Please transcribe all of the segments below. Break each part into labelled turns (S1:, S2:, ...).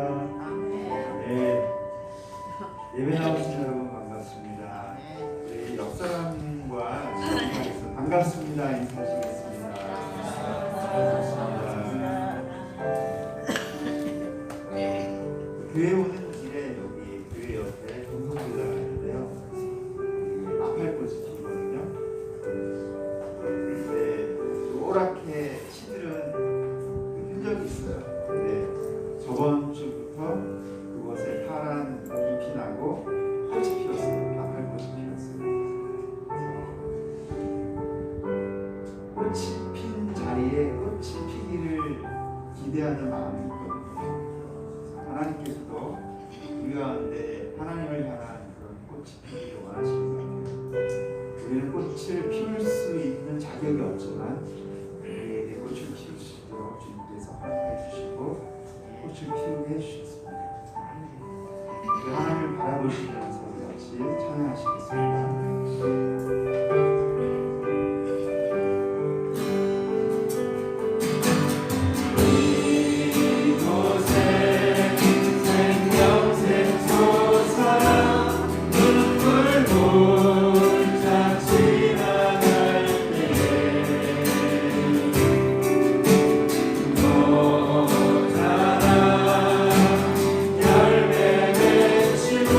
S1: 네, 예배 나오신 여러분 반갑습니다. 우리 옆 사람과 인사하겠습니다. 반갑습니다. 인사하시겠습니다. 반갑습니다. 교회 오는 길에 여기 교회 옆에 동성교회가 있는데요. 나팔꽃이 피거든요. 근데 노랗게 시들은 그 흔적이 있어요. 근데 저번 주부터 그곳에 파란 잎이 나고 꽃이 피었어요. 나팔꽃이 피었어요. 그래서 꽃이 핀 자리에 꽃이 피기를 기대하는 마음이 있거든요. 하나님께서도 우리 가운데 하나님을 향한 그런 꽃이 피기를 원하시는 것 같아요. 우리는 꽃을 피울 수 있는 자격이 없지만 우리에게 꽃을 피울 수 있도록 주님께서 허락해 주시고 꽃을 피우게 해주셨습니다. 우리 하나님을 바라보시면서 우리 같이 찬양하시겠습니다.
S2: 열매 맺히고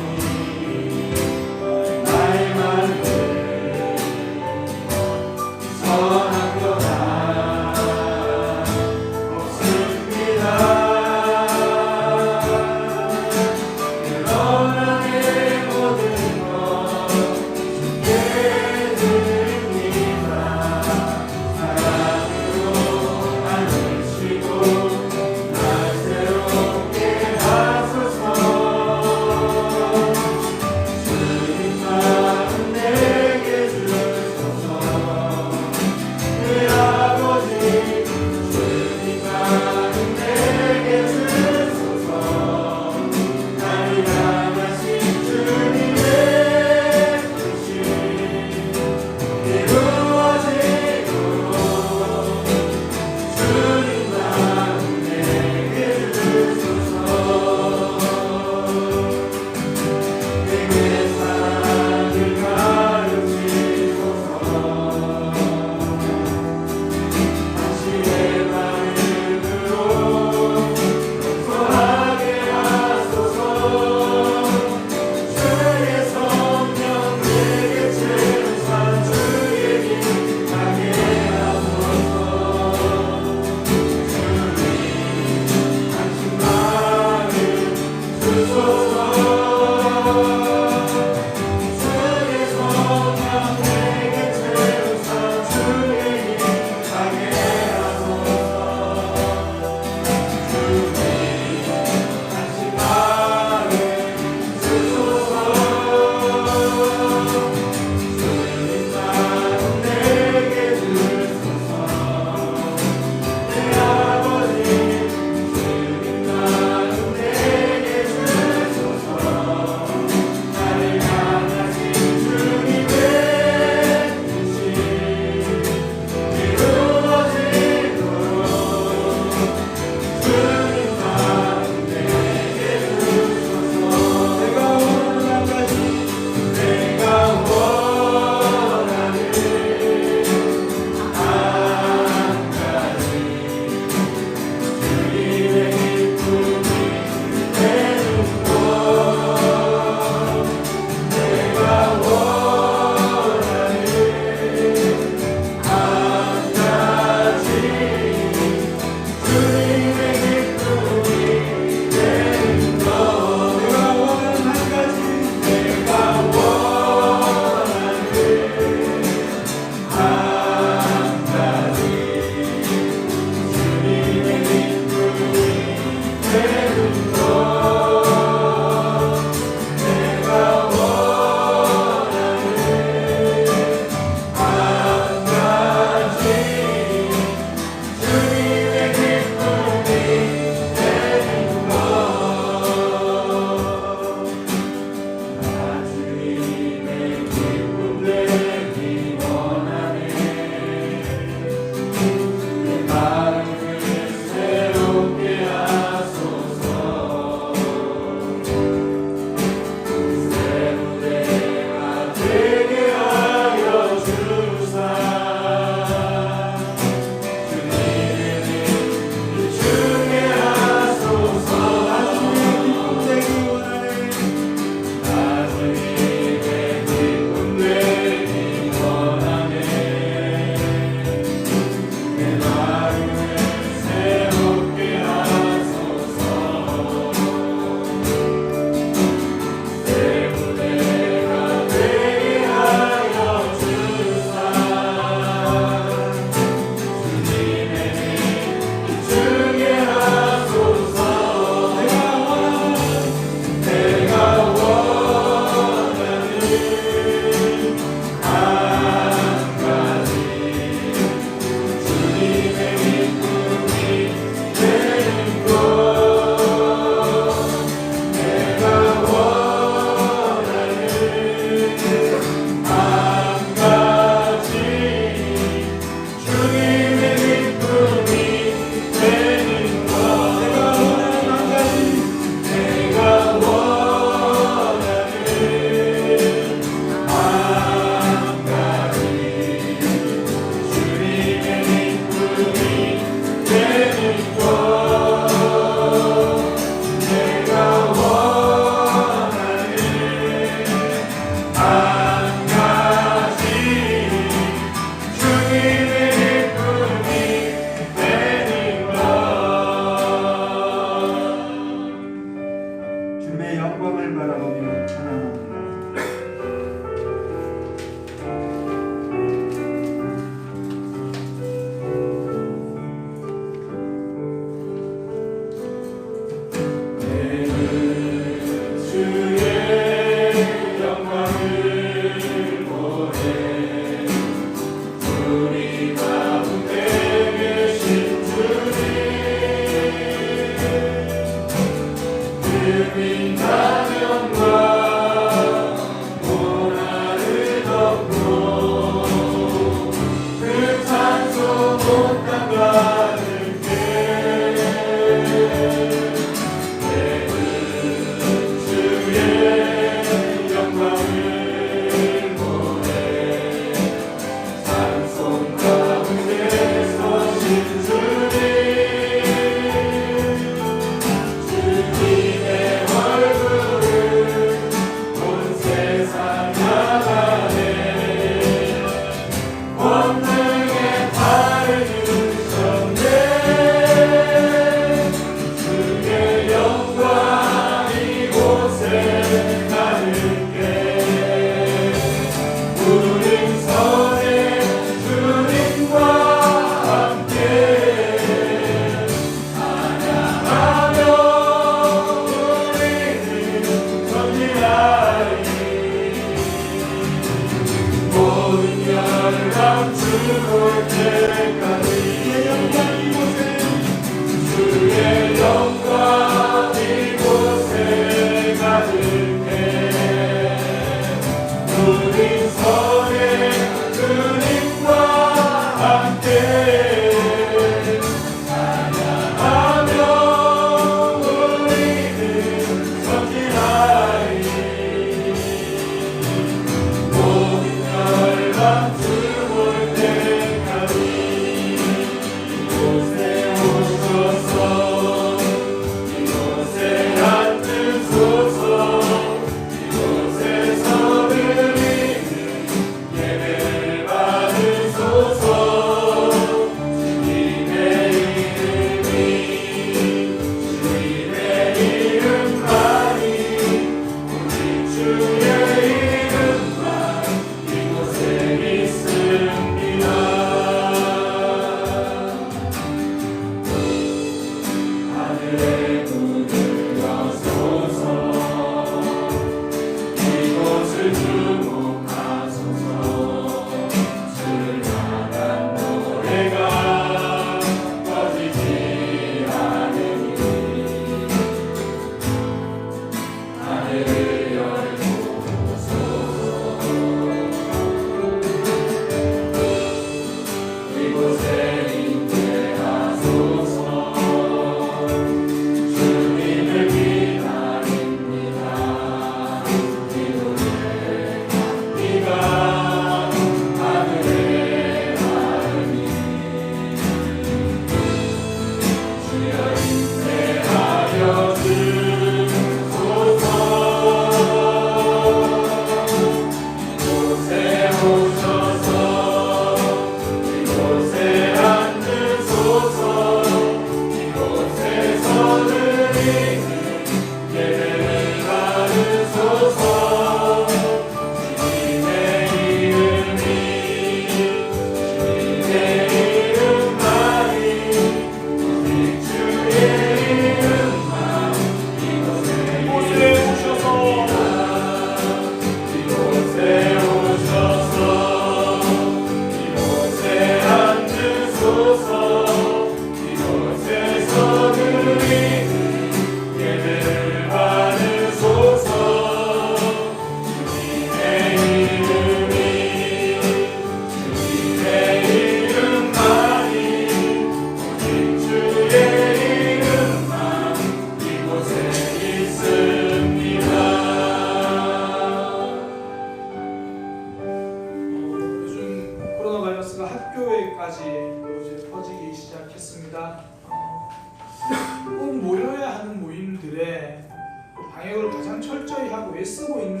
S2: 방역을 가장 철저히 하고 애쓰고 있는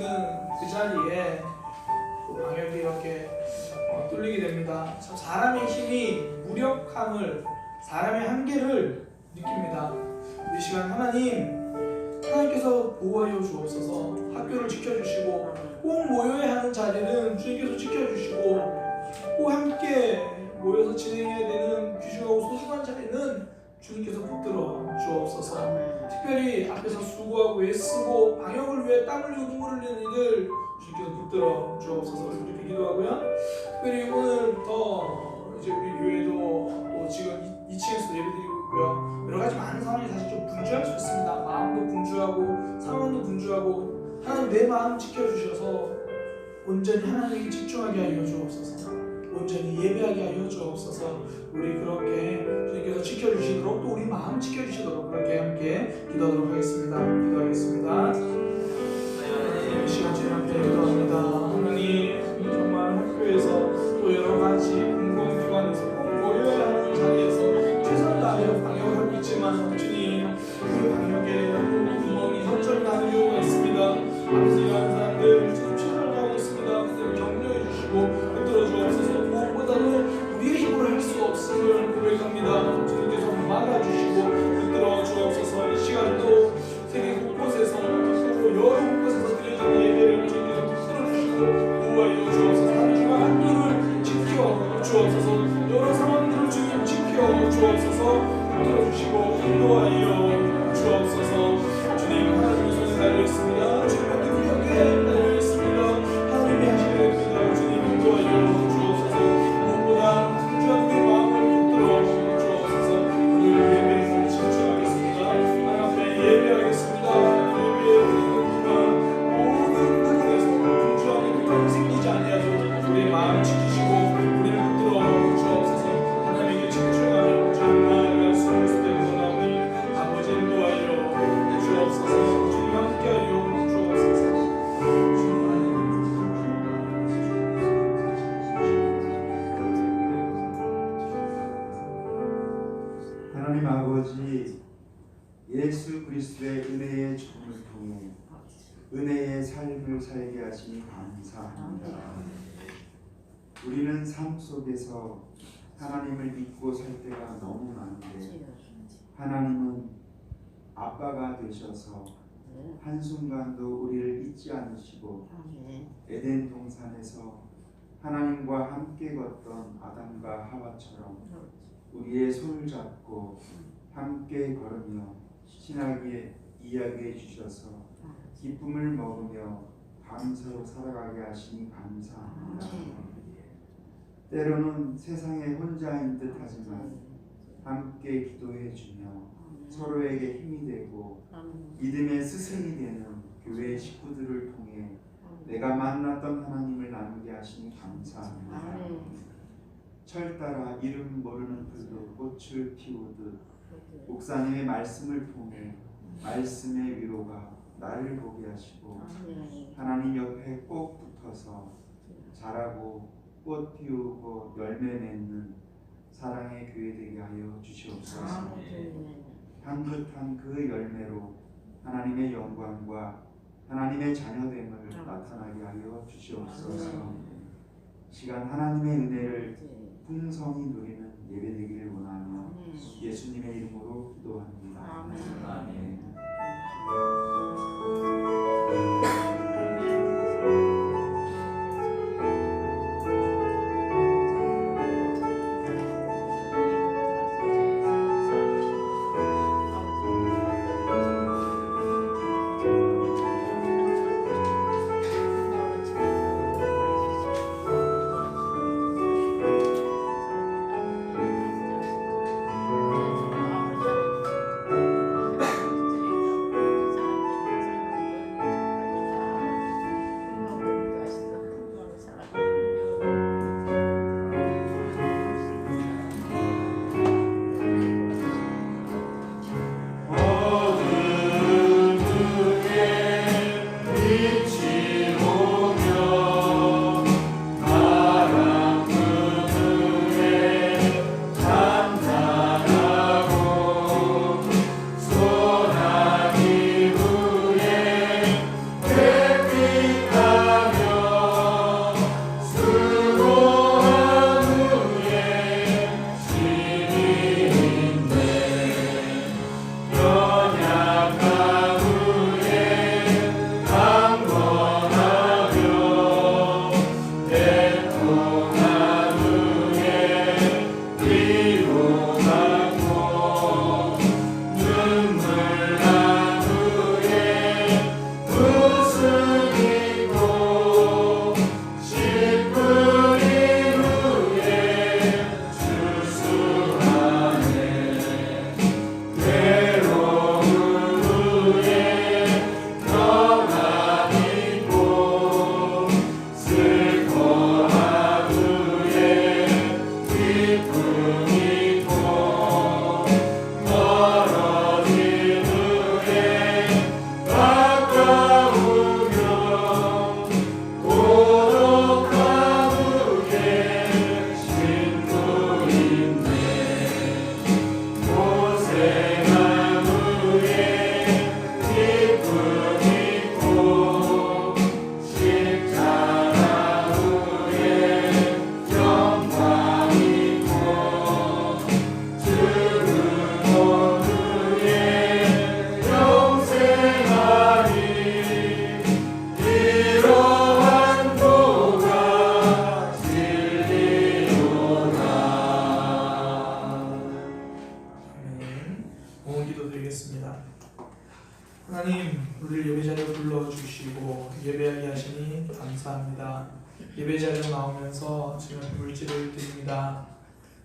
S2: 그 자리에 방역이 이렇게 뚫리게 됩니다. 참 사람의 힘이 무력함을, 사람의 한계를 느낍니다. 이 시간 하나님께서 보호하여 주옵소서. 학교를 지켜주시고 꼭 모여야 하는 자리는 주님께서 지켜주시고 꼭 함께 모여서 진행해야 되는 귀중하고 소중한 자리는 주님께서 붙들어 주옵소서. 특별히 앞에서 수고하고 애쓰고 방역을 위해 땀 흘리고 눈물 흘리는 이들 주님께서 붙들어 주옵소서. 이렇게 기도하고요. 특별히 오늘부터 이제 우리 교회도 또 지금 2층에서 예배드리고 있고요. 여러 가지 많은 상황이 사실 좀 분주할 수 있습니다. 마음도 분주하고 상황도 분주하고 하나님 내 마음 지켜주셔서 온전히 하나님께 집중하게 하여 주옵소서. 온전히 예배하게 하여 주옵소서. 우리 그렇게 주님께서 지켜주시도록 또 우리 마음 지켜주시도록 그렇게 함께 기도하도록 하겠습니다. 기도하겠습니다. 이 시간 주님 앞에 기도합니다. 하나님 정말 학교에서 또 여러 가지 공공기관에서 꼭 모여야 하는 자리에서 최선을 다하여 방역을 하고 있지만 주님 그 방역에 구멍이 허점이 나는 경우가 있습니다. 아버지 이러한 사람들 지금 최선을 다하고 있습니다. 그들을 격려해 주시고 붙들어 주옵소서. 무엇보다도 우리의 힘으로 할 수 없음을 고백합니다. 주님께서 막아주시고 붙들어 주옵소서. 이 시간도 세계 곳곳에서 또 여러 곳에서 드려지는 예배를 주님께서 붙들어 주시고 보호하여 주옵소서. 한 주간 한 주를 지켜 주옵소서. 여러 상황들을 주님 지켜 주옵소서. 붙들어 주시고 인도하여 주옵소서. 주님 하나님의 손에 달려 있습니다. 주님의 능력에 달려 있습니다. 하나님이 하시게 됩니다. 주님 인도하여 주옵소서. 무엇보다
S1: 하나님 아버지, 예수 그리스도의 은혜의 죽음을 통해 은혜의 삶을 살게 하시니 감사합니다. 우리는 삶 속에서 하나님을 믿고 살 때가 너무 많은데 하나님은 아빠가 되셔서 한순간도 우리를 잊지 않으시고 에덴 동산에서 하나님과 함께 걷던 아담과 하와처럼 우리의 손을 잡고 함께 걸으며 신나게 이야기해 주셔서 기쁨을 먹으며 감사로 살아가게 하시니 감사합니다. 때로는 세상에 혼자인 듯 하지만 함께 기도해 주며 서로에게 힘이 되고 믿음의 스승이 되는 교회 식구들을 통해 내가 만났던 하나님을 나누게 하시니 감사합니다. 철 따라 이름 모르는 풀도 꽃을 피우듯 목사님의 말씀을 통해 말씀의 위로가 나를 보게 하시고 하나님 옆에 꼭 붙어서 자라고 꽃 피우고 열매 맺는 사랑의 교회 되게 하여 주시옵소서. 향긋한 그 열매로 하나님의 영광과 하나님의 자녀됨을 나타나게 하여 주시옵소서. 시간 하나님의 은혜를 풍성히 누리는 예배 되기를 원하며 예수님의 이름으로 기도합니다. 아멘.
S2: 하나님, 우리를 예배자리에 불러주시고 예배하게 하시니 감사합니다. 예배자리로 나오면서 지금 물질을 드립니다.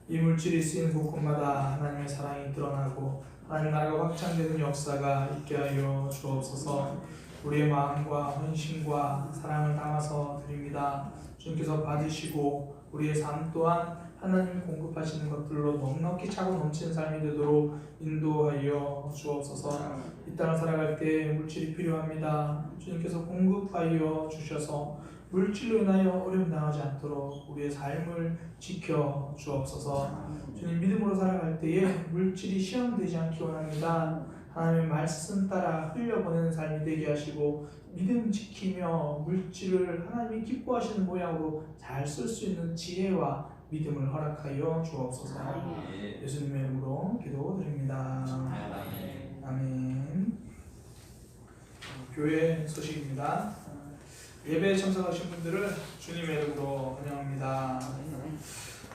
S2: 이 물질이 쓰이는 곳곳마다 하나님의 사랑이 드러나고 하나님 나라가 확장되는 역사가 있게 하여 주옵소서. 우리의 마음과 헌신과 사랑을 담아서 드립니다. 주님께서 받으시고 우리의 삶 또한 하나님이 공급하시는 것들로 넉넉히 차고 넘치는 삶이 되도록 인도하여 주옵소서. 이 땅을 살아갈 때 물질이 필요합니다. 주님께서 공급하여 주셔서 물질로 인하여 어려움 당하지 않도록 우리의 삶을 지켜 주옵소서. 주님, 믿음으로 살아갈 때에 물질이 시험되지 않기 원합니다. 하나님의 말씀 따라 흘려보내는 삶이 되게 하시고 믿음 지키며 물질을 하나님이 기뻐하시는 모양으로 잘 쓸 수 있는 지혜와 믿음을 허락하여 주옵소서. 예수님의 이름으로 기도드립니다. 아멘. 교회 소식입니다. 예배에 참석하신 분들을 주님의 이름으로 환영합니다.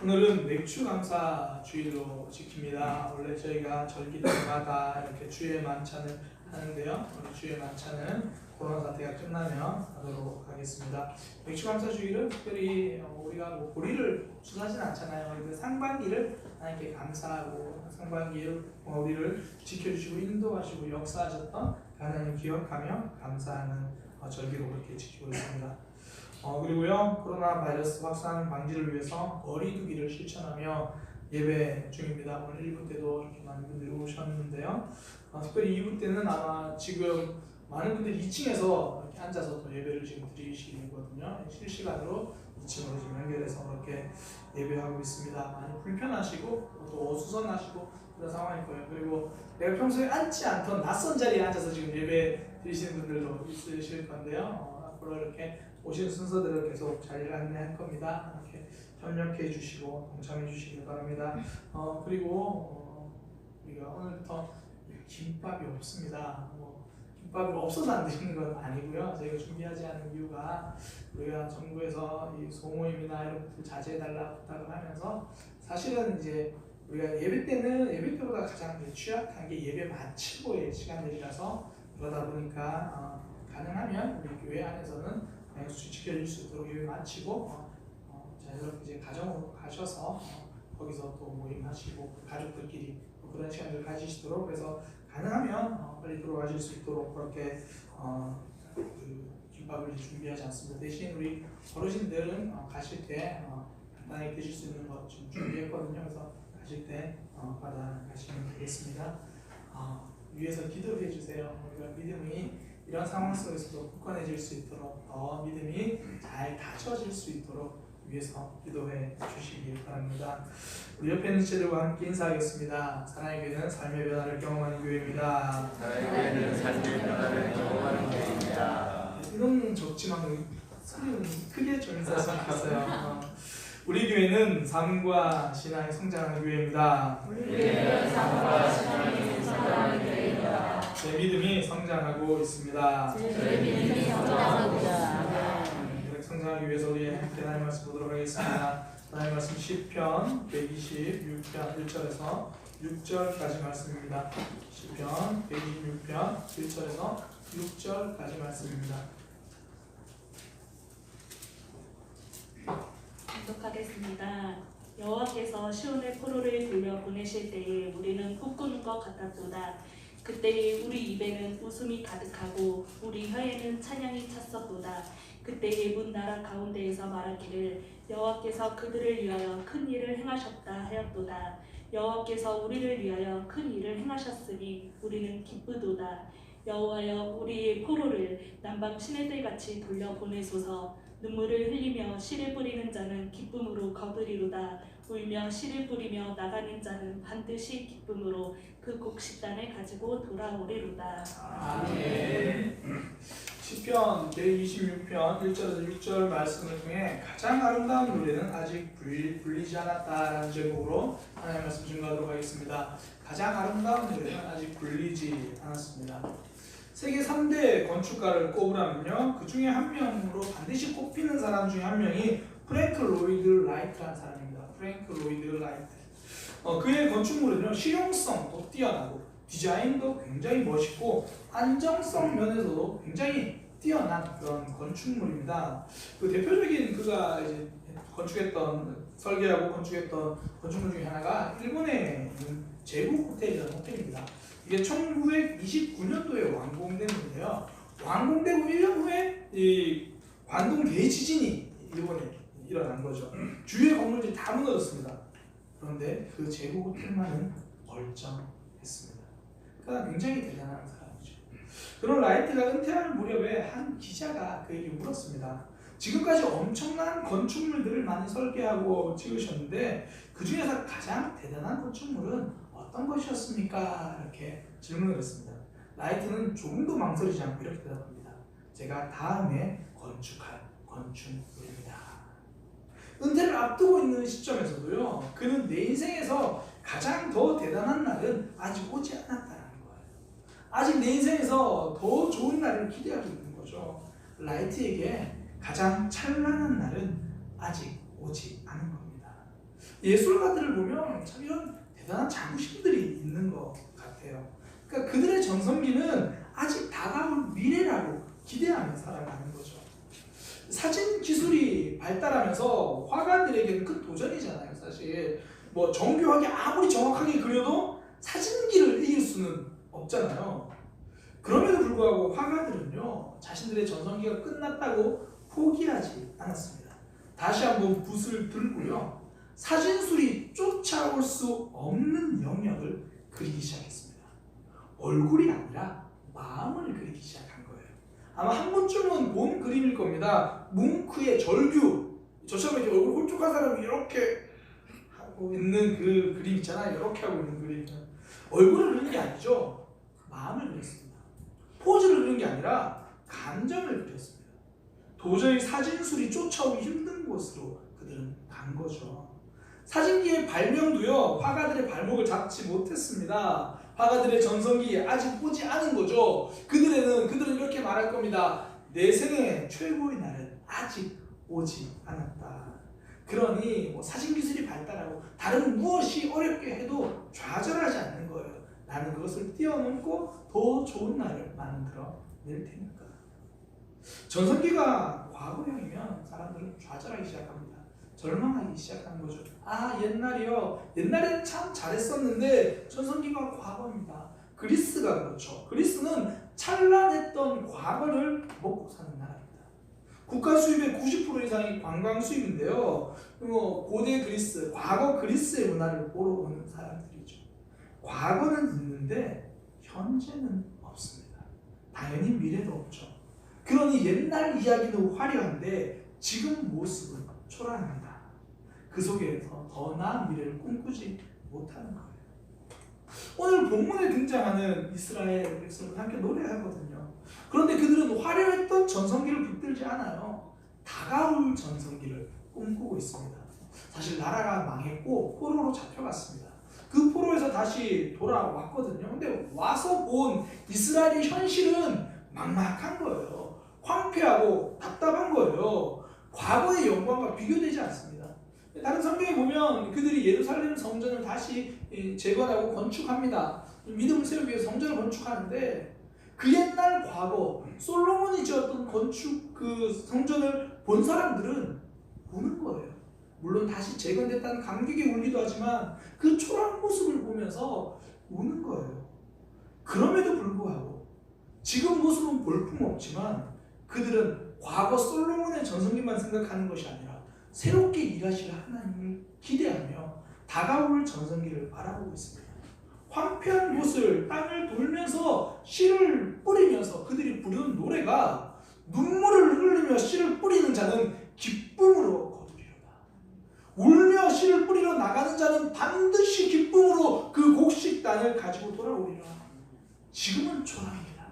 S2: 오늘은 맥주 감사 주일로 지킵니다. 원래 저희가 절기 때마다 이렇게 주의 만찬을 하는데요. 우리 주의 만찬은 코로나 사태가 끝나면 하도록 하겠습니다. 맥주 감사 주일은 특별히 우리가 뭐 보리를 주사하진 않잖아요. 근데 상반기를 하나님께 감사하고 상반기에 우리를 지켜주시고 인도하시고 역사하셨던 하나님 기억하며 감사하는 절기로 그렇게 지키고 있습니다. 그리고요, 코로나 바이러스 확산 방지를 위해서 거리두기를 실천하며 예배 중입니다. 오늘 1부 때도 이렇게 많은 분들이 오셨는데요. 특별히 2부 때는 아마 지금 많은 분들이 2층에서 이렇게 앉아서 또 예배를 지금 드리시거든요. 실시간으로 2층으로 지금 연결해서 그렇게 예배하고 있습니다. 많이 불편하시고 또 어수선하시고 그런 상황일 거예요. 그리고 내가 평소에 앉지 않던 낯선 자리에 앉아서 지금 예배 드리시는 분들도 있으실 건데요. 앞으로 이렇게 오신 순서대로 계속 자리를 안내할 겁니다. 이렇게 협력해 주시고 동참해 주시길 바랍니다. 그리고 우리가 오늘부터 김밥이 없습니다. 김밥이 없어서 안 드시는 건 아니고요. 저희가 준비하지 않은 이유가 우리가 정부에서 이 소모임이나 이런 것들 자제해달라 부탁을 하면서 사실은 이제 우리가 예배 때보다 가장 취약한 게 예배 마치고의 시간들이라서 그러다 보니까 가능하면 우리 교회 안에서는 수치 지켜줄 수 있도록 예배 마치고 자연스럽게 이제 가정으로 가셔서 거기서 또 모임하시고 가족들끼리 그런 시간을 가지시도록 그래서 가능하면 빨리 들어가실 수 있도록 그렇게 그 김밥을 준비하지 않습니다. 대신 우리 어르신들은 가실 때 간단하게 드실 수 있는 것 좀 준비했거든요. 그래서 가실 때 받아가시면 되겠습니다. 위에서 기도해 주세요. 우리가 믿음이 이런 상황 속에서도 굳건해질 수 있도록 더 믿음이 잘 다져질 수 있도록 위해서 기도해 주시기 바랍니다. 우리 옆에 있는 지체들과 함께 인사하겠습니다. 사랑의 교회는 삶의 변화를 경험하는 교회입니다.
S3: 사랑의 교회는 삶의 변화를 경험하는 교회입니다.
S2: 이건 적지만 소리는 크게 좀 인사했으면 좋겠어요. 우리 교회는 삶과 신앙이 성장하는 교회입니다.
S3: 우리 교회는 삶과 신앙이 성장하는 교회입니다.
S2: 제 믿음이 성장하고 있습니다.
S3: 제 믿음이 성장하고 있습니다.
S2: 성장하기 위해서 우리 함께 하나님 말씀 보도록 하겠습니다. 하나님 말씀 시편 126편 1절에서 6절까지 말씀입니다. 시편 126편 1절에서 6절까지 말씀입니다.
S4: 교독하겠습니다. 여호와께서 시온의 포로를 돌려 보내실 때에 우리는 꿈꾸는 것 같았도다. 그때에 우리 입에는 웃음이 가득하고 우리 혀에는 찬양이 찼었도다. 그때에 문 나라 가운데에서 말하기를 여호와께서 그들을 위하여 큰 일을 행하셨다 하였도다. 여호와께서 우리를 위하여 큰 일을 행하셨으니 우리는 기쁘도다. 여호와여 우리의 포로를 남방 시내들같이 돌려보내소서. 눈물을 흘리며 씨를 뿌리는 자는 기쁨으로 거두리로다. 울며 씨를 뿌리며 나가는 자는 반드시 기쁨으로 그 곡식단을 가지고 돌아오리로다.
S2: 아멘. 시편 126편 1절에서 6절 말씀을 통해 가장 아름다운 노래는 아직 불리지 않았다라는 제목으로 하나님의 말씀 증거하도록 하겠습니다. 가장 아름다운 노래는 아직 불리지 않았습니다. 세계 3대 건축가를 꼽으라면요, 그 중에 한 명으로 반드시 꼽히는 사람 중에 한 명이 프랭크 로이드 라이트라는 사람입니다. 프랭크 로이드 라이트. 그의 건축물은요, 실용성도 뛰어나고 디자인도 굉장히 멋있고 안정성 면에서도 굉장히 뛰어난 그런 건축물입니다. 그 대표적인 그가 이제 설계하고 건축했던 건축물 중에 하나가 일본에 있는 제국 호텔이라는 호텔입니다. 이게 1929년도에 완공됐는데요. 완공되고 1년 후에 이 관동 대지진이 일본에 일어난 거죠. 주위의 건물들이 다 무너졌습니다. 그런데 그 제국 호텔만은 멀쩡했습니다. 그러니까 굉장히 대단한 사람이죠. 그런 라이트가 은퇴하는 무렵에 한 기자가 그에게 물었습니다. 지금까지 엄청난 건축물들을 많이 설계하고 찍으셨는데 그 중에서 가장 대단한 건축물은 어떤 것이었습니까? 이렇게 질문을 했습니다. 라이트는 조금도 망설이지 않고 이렇게 대답합니다. 제가 다음에 건축할 건축물입니다. 은퇴를 앞두고 있는 시점에서도요, 그는 내 인생에서 가장 더 대단한 날은 아직 오지 않았다는 거예요. 아직 내 인생에서 더 좋은 날을 기대하고 있는 거죠. 라이트에게 가장 찬란한 날은 아직 오지 않은 겁니다. 예술가들을 보면 참 이런 대단한 자부심들이 있는 것 같아요. 그러니까 그들의 전성기는 아직 다가올 미래라고 기대하며 살아가는 거죠. 사진 기술이 발달하면서 화가들에게는 큰 도전이잖아요. 사실 뭐 정교하게 아무리 정확하게 그려도 사진기를 이길 수는 없잖아요. 그럼에도 불구하고 화가들은요, 자신들의 전성기가 끝났다고 포기하지 않았습니다. 다시 한번 붓을 들고요, 사진술이 쫓아올 수 없는 영역을 그리기 시작했습니다. 얼굴이 아니라 마음을 그리기 시작한 거예요. 아마 한 번쯤은 본 그림일 겁니다. 뭉크의 절규. 저처럼 이렇게 얼굴 홀쭉한 사람이 이렇게 하고 있는 그 그림 있잖아요. 이렇게 하고 있는 그림. 얼굴을 그리는 게 아니죠. 마음을 그렸습니다. 포즈를 그리는 게 아니라 감정을 그렸습니다. 도저히 사진술이 쫓아오기 힘든 곳으로 그들은 간 거죠. 사진기의 발명도요, 화가들의 발목을 잡지 못했습니다. 화가들의 전성기에 아직 오지 않은 거죠. 그들은 이렇게 말할 겁니다. 내 생애 최고의 날은 아직 오지 않았다. 그러니 뭐 사진 기술이 발달하고 다른 무엇이 어렵게 해도 좌절하지 않는 거예요. 나는 그것을 뛰어넘고 더 좋은 날을 만들어 낼 테니까. 전성기가 과거형이면 사람들은 좌절하기 시작합니다. 절망하기 시작하는 거죠. 아, 옛날이요. 옛날에는 참 잘했었는데 전성기가 과거입니다. 그리스가 그렇죠. 그리스는 찬란했던 과거를 먹고 사는 나라입니다. 국가 수입의 90% 이상이 관광 수입인데요. 고대 그리스, 과거 그리스의 문화를 보러 오는 사람들이죠. 과거는 있는데 현재는 없습니다. 당연히 미래도 없죠. 그러니 옛날 이야기는 화려한데 지금 모습은 초라합니다. 그 속에서 더 나은 미래를 꿈꾸지 못하는 거예요. 오늘 본문에 등장하는 이스라엘 백성은 함께 노래하거든요. 그런데 그들은 화려했던 전성기를 붙들지 않아요. 다가올 전성기를 꿈꾸고 있습니다. 사실 나라가 망했고 포로로 잡혀갔습니다. 그 포로에서 다시 돌아왔거든요. 근데 와서 본 이스라엘의 현실은 막막한 거예요. 황폐하고 답답한 거예요. 과거의 영광과 비교되지 않습니다. 다른 성경에 보면 그들이 예루살렘 성전을 다시 재건하고 건축합니다. 믿음을 세우기 위해서 성전을 건축하는데 그 옛날 과거 솔로몬이 지었던 건축 그 성전을 본 사람들은 우는 거예요. 물론 다시 재건됐다는 감격이 울기도 하지만 그 초라한 모습을 보면서 우는 거예요. 그럼에도 불구하고 지금 모습은 볼품없지만 그들은 과거 솔로몬의 전성기만 생각하는 것이 아니라 새롭게 일하실 하나님을 기대하며 다가올 전성기를 바라보고 있습니다. 황폐한 곳을 땅을 돌면서 씨를 뿌리면서 그들이 부르는 노래가 눈물을 흘리며 씨를 뿌리는 자는 기쁨으로 거두리로다. 울며 씨를 뿌리러 나가는 자는 반드시 기쁨으로 그 곡식 땅을 가지고 돌아오리라. 지금은 초라합니다.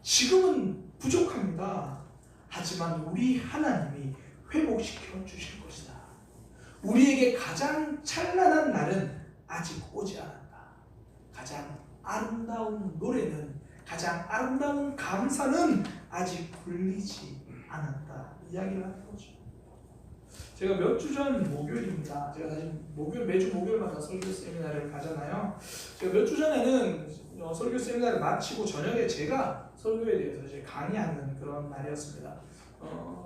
S2: 지금은 부족합니다. 하지만 우리 하나님이 회복시켜 주실 것이다. 우리에게 가장 찬란한 날은 아직 오지 않았다. 가장 아름다운 노래는, 가장 아름다운 감사는 아직 불리지 않았다. 이야기를 하는 거죠. 제가 몇 주 전 목요일입니다. 제가 사실 매주 목요일마다 설교 세미나를 가잖아요. 제가 몇 주 전에는 설교 세미나를 마치고 저녁에 제가 설교에 대해서 이제 강의하는 그런 날이었습니다.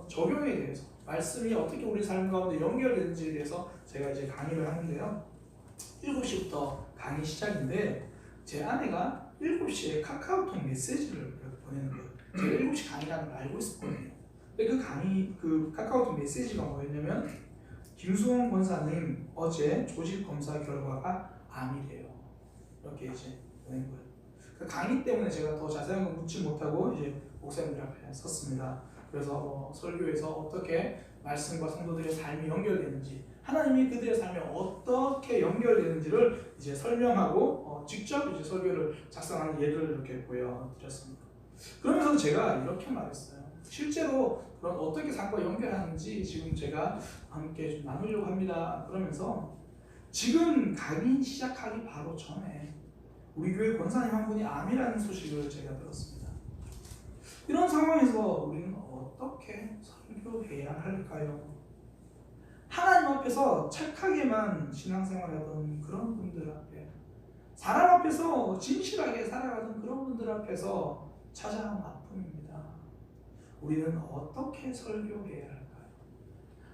S2: 적용에 대해서, 말씀이 어떻게 우리 삶 가운데 연결되는지에 대해서 제가 이제 강의를 하는데요. 7시부터 강의 시작인데 제 아내가 7시에 카카오톡 메시지를 보내는 거예요. 제가 7시 강의라는 걸 알고 있었거든요. 근데 그 카카오톡 메시지가 뭐였냐면, 김수홍 권사님 어제 조직 검사 결과가 암이래요. 이렇게 이제 보낸 거예요. 그 강의 때문에 제가 더 자세한 거 묻지 못하고 이제 목사님들 앞에 섰습니다. 그래서 설교에서 어떻게 말씀과 성도들의 삶이 연결되는지, 하나님이 그들의 삶에 어떻게 연결되는지를 이제 설명하고 직접 이제 설교를 작성하는 예를 이렇게 보여드렸습니다. 그러면서 제가 이렇게 말했어요. 실제로 그런 어떻게 삶과 연결하는지 지금 제가 함께 좀 나누려고 합니다. 그러면서 지금 강의 시작하기 바로 전에 우리 교회 권사님 한 분이 암이라는 소식을 제가 들었습니다. 이런 상황에서 우리는 어떻게 설교해야 할까요? 하나님 앞에서 착하게만 신앙생활하던 그런 분들 앞에, 사람 앞에서 진실하게 살아가던 그런 분들 앞에서 찾아온 아픔입니다. 우리는 어떻게 설교해야 할까요?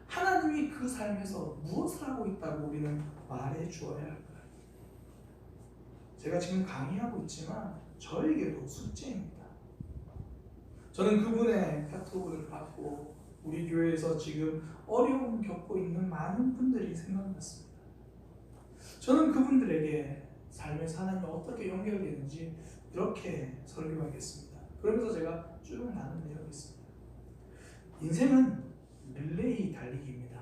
S2: 하나님이 그 삶에서 무엇을 하고 있다고 우리는 말해 주어야 할까요? 제가 지금 강의하고 있지만 저에게도 숙제입니다. 저는 그분의 카톡을 받고 우리 교회에서 지금 어려움 겪고 있는 많은 분들이 생각났습니다. 저는 그분들에게 삶에서 하나님이 어떻게 연결되는지 이렇게 설교하겠습니다. 그러면서 제가 쭉 나눈 내용이 있습니다. 인생은 릴레이 달리기입니다.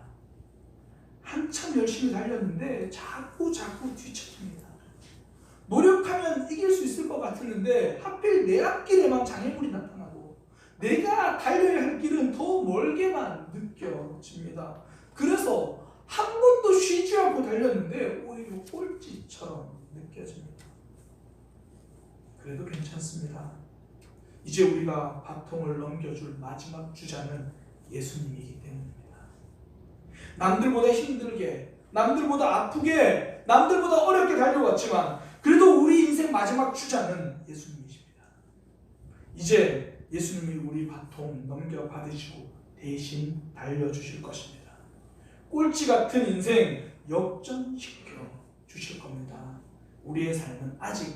S2: 한참 열심히 달렸는데 자꾸 뒤처집니다. 노력하면 이길 수 있을 것 같았는데 하필 내 앞길에만 장애물이 나타나고 내가 달려야 할 길은 더 멀게만 느껴집니다. 그래서 한 번도 쉬지 않고 달렸는데 오히려 꼴찌처럼 느껴집니다. 그래도 괜찮습니다. 이제 우리가 바통을 넘겨줄 마지막 주자는 예수님이기 때문입니다. 남들보다 힘들게, 남들보다 아프게, 남들보다 어렵게 달려왔지만 그래도 우리 인생 마지막 주자는 예수님이십니다. 이제 예수님이 우리 바통 넘겨받으시고 대신 달려주실 것입니다. 꼴찌 같은 인생 역전시켜 주실 겁니다. 우리의 삶은 아직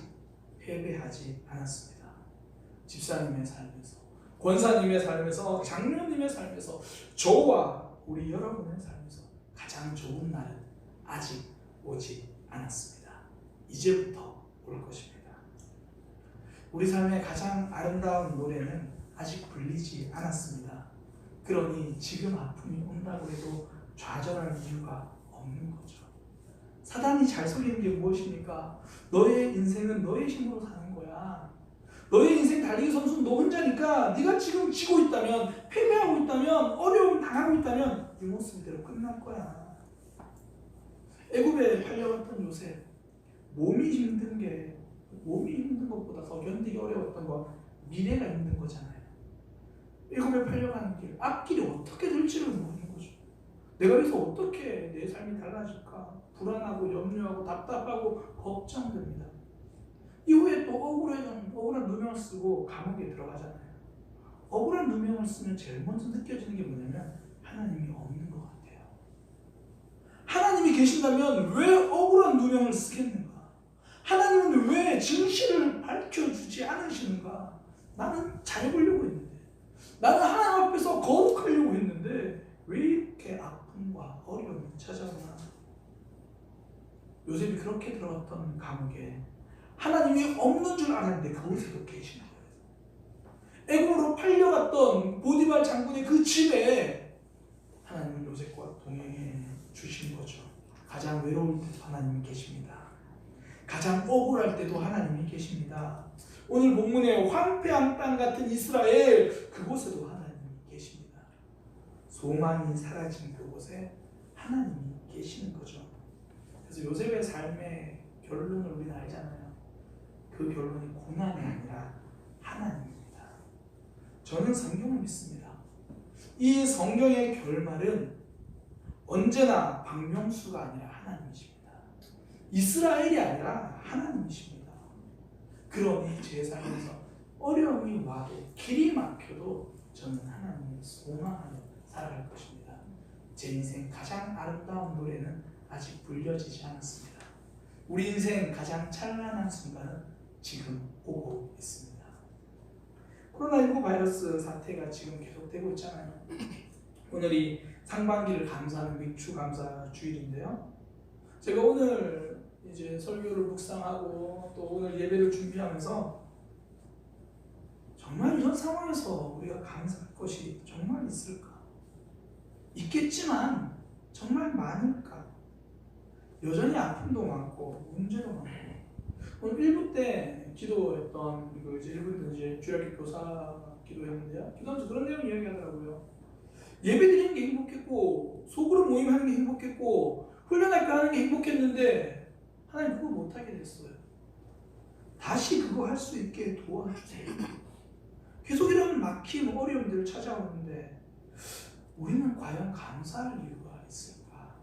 S2: 패배하지 않았습니다. 집사님의 삶에서, 권사님의 삶에서, 장로님의 삶에서, 저와 우리 여러분의 삶에서 가장 좋은 날은 아직 오지 않았습니다. 이제부터 올 것입니다. 우리 삶의 가장 아름다운 노래는 아직 불리지 않았습니다. 그러니 지금 아픔이 온다고 해도 좌절할 이유가 없는 거죠. 사단이 잘 속이는 게 무엇입니까? 너의 인생은 너의 힘으로 사는 거야. 너의 인생 달리기 선수는 너 혼자니까 네가 지금 지고 있다면, 패배하고 있다면, 어려움 당하고 있다면 이 모습대로 끝날 거야. 애굽에 팔려갔던 요셉, 몸이 힘든 것보다 더 견디기 어려웠던 건 미래가 힘든 거잖아요. 애굽에 팔려가는 길, 앞길이 어떻게 될지를 모르는 거죠. 내가 여기서 어떻게 내 삶이 달라질까? 불안하고 염려하고 답답하고 걱정됩니다. 이후에 또 억울한 누명을 쓰고 감옥에 들어가잖아요. 억울한 누명을 쓰면 제일 먼저 느껴지는 게 뭐냐면 하나님이 없는 것 같아요. 하나님이 계신다면 왜 억울한 누명을 쓰겠는가? 하나님은 왜 진실을 밝혀주지 않으시는가? 나는 잘해보려고 했는데, 나는 하나님 앞에서 거룩하려고 했는데 왜 이렇게 아픔과 어려움이 찾아오나? 요셉이 그렇게 들어갔던 감옥에 하나님이 없는 줄 알았는데 그곳에도 계시는 거예요. 애굽으로 팔려갔던 보디발 장군의 그 집에 하나님은 요셉과 동행해 주신 거죠. 가장 외로울 때도 하나님이 계십니다. 가장 억울할 때도 하나님이 계십니다. 오늘 본문에 황폐한 땅 같은 이스라엘, 그곳에도 하나님이 계십니다. 소망이 사라진 그곳에 하나님이 계시는 거죠. 그래서 요셉의 삶의 결론을 우리는 알잖아요. 그 결론이 고난이 아니라 하나님입니다. 저는 성경을 믿습니다. 이 성경의 결말은 언제나 박명수가 아니라 하나님이십니다. 이스라엘이 아니라 하나님이십니다. 그러니 제 삶에서 어려움이 와도 길이 막혀도 저는 하나님을 소망하며 살아갈 것입니다. 제 인생 가장 아름다운 노래는 아직 불려지지 않았습니다. 우리 인생 가장 찬란한 순간은 지금 오고 있습니다. 코로나19 바이러스 사태가 지금 계속되고 있잖아요. 오늘이 상반기를 감사하는 mik추감사 주일인데요. 제가 오늘 이제 설교를 묵상하고 또 오늘 예배를 준비하면서 정말 이런 상황에서 우리가 감사할 것이 정말 있을까? 있겠지만 정말 많을까? 여전히 아픔도 많고 문제도 많고. 오늘 1부 때 기도했던 이제 1부 때 이제 주일학교 교사 기도했는데요. 기도하면서 그런 내용 이야기하더라고요. 예배 드리는 게 행복했고 소그룹 모임하는 게 행복했고 훈련학교 하는 게 행복했는데 하나님 그거 못하게 됐어요. 다시 그거 할 수 있게 도와주세요. 계속 이런 막힘, 어려움들을 찾아오는데 우리는 과연 감사할 이유가 있을까?